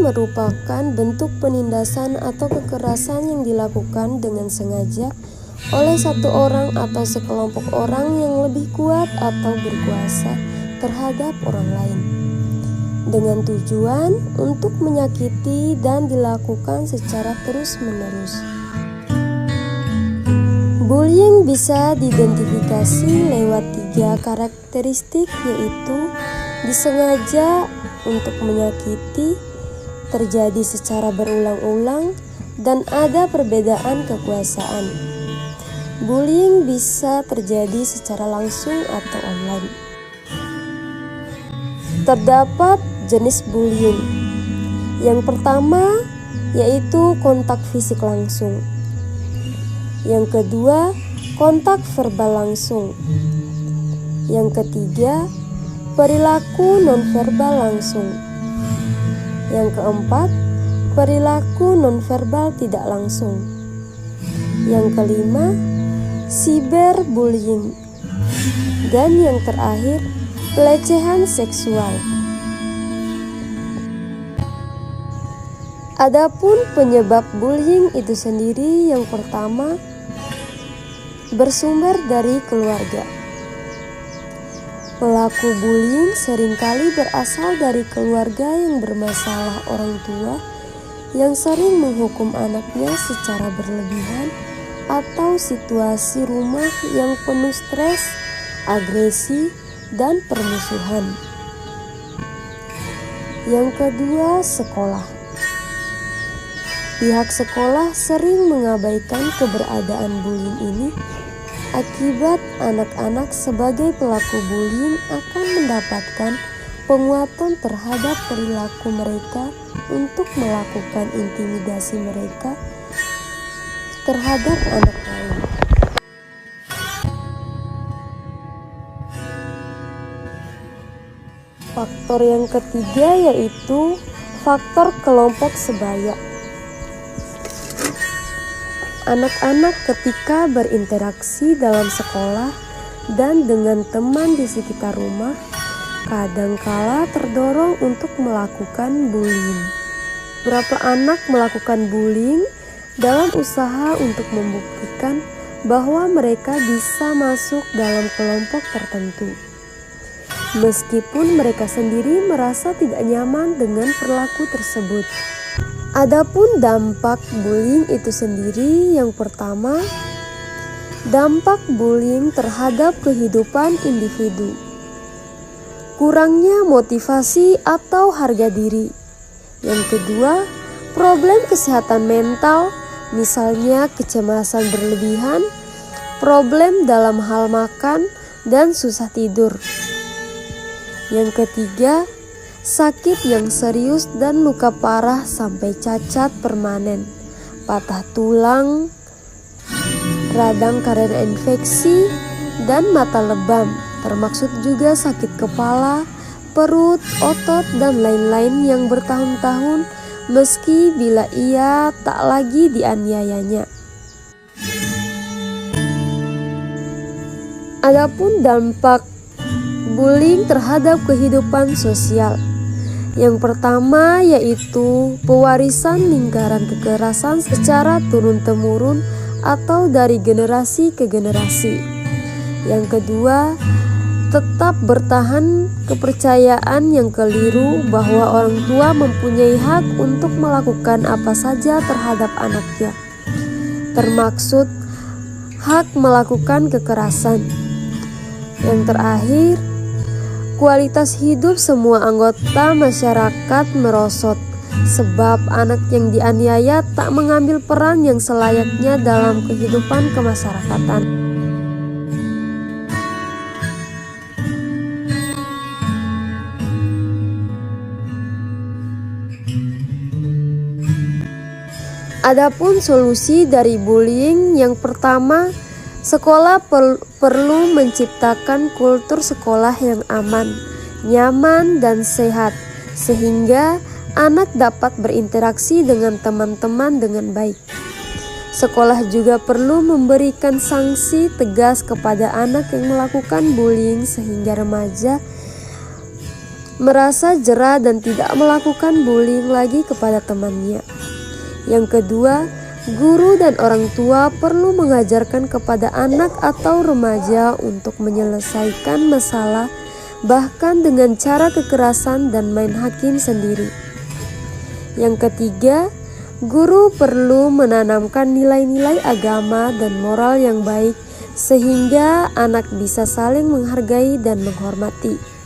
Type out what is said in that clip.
merupakan bentuk penindasan atau kekerasan yang dilakukan dengan sengaja oleh satu orang atau sekelompok orang yang lebih kuat atau berkuasa terhadap orang lain, dengan tujuan untuk menyakiti dan dilakukan secara terus-menerus. Bullying bisa diidentifikasi lewat 3 karakteristik, yaitu disengaja untuk menyakiti, terjadi secara berulang-ulang, dan ada perbedaan kekuasaan. Bullying bisa terjadi secara langsung atau online. Terdapat jenis bullying. Yang pertama yaitu kontak fisik langsung. Yang kedua, kontak verbal langsung. Yang ketiga, perilaku nonverbal langsung. Yang keempat, perilaku nonverbal tidak langsung. Yang kelima, cyberbullying. Dan yang terakhir, pelecehan seksual. Adapun penyebab bullying itu sendiri, yang pertama bersumber dari keluarga. Pelaku bullying seringkali berasal dari keluarga yang bermasalah, orang tua yang sering menghukum anaknya secara berlebihan, atau situasi rumah yang penuh stres, agresi, dan permusuhan. Yang kedua, sekolah. Pihak sekolah sering mengabaikan keberadaan bullying ini. Akibat anak-anak sebagai pelaku bullying akan mendapatkan penguatan terhadap perilaku mereka untuk melakukan intimidasi mereka terhadap anak lain. Faktor yang ketiga yaitu faktor kelompok sebaya. Anak-anak ketika berinteraksi dalam sekolah dan dengan teman di sekitar rumah, kadangkala terdorong untuk melakukan bullying. Beberapa anak melakukan bullying dalam usaha untuk membuktikan bahwa mereka bisa masuk dalam kelompok tertentu, meskipun mereka sendiri merasa tidak nyaman dengan perilaku tersebut. Adapun dampak bullying itu sendiri, yang pertama, dampak bullying terhadap kehidupan individu. Kurangnya motivasi atau harga diri. Yang kedua, problem kesehatan mental, misalnya kecemasan berlebihan, problem dalam hal makan, dan susah tidur. Yang ketiga, sakit yang serius dan luka parah sampai cacat permanen, patah tulang, radang karena infeksi, dan mata lebam, termasuk juga sakit kepala, perut, otot, dan lain-lain yang bertahun-tahun meski bila ia tak lagi dianiayanya. Adapun dampak bullying terhadap kehidupan sosial. Yang pertama yaitu pewarisan lingkaran kekerasan secara turun-temurun atau dari generasi ke generasi. Yang kedua, tetap bertahan kepercayaan yang keliru bahwa orang tua mempunyai hak untuk melakukan apa saja terhadap anaknya, termaksud hak melakukan kekerasan. Yang terakhir, kualitas hidup semua anggota masyarakat merosot sebab anak yang dianiaya tak mengambil peran yang selayaknya dalam kehidupan kemasyarakatan. Adapun solusi dari bullying, yang pertama, sekolah perlu menciptakan kultur sekolah yang aman, nyaman, dan sehat, sehingga anak dapat berinteraksi dengan teman-teman dengan baik. Sekolah juga perlu memberikan sanksi tegas kepada anak yang melakukan bullying sehingga remaja merasa jera dan tidak melakukan bullying lagi kepada temannya. Yang kedua, guru dan orang tua perlu mengajarkan kepada anak atau remaja untuk menyelesaikan masalah bahkan dengan cara kekerasan dan main hakim sendiri. Yang ketiga, guru perlu menanamkan nilai-nilai agama dan moral yang baik sehingga anak bisa saling menghargai dan menghormati.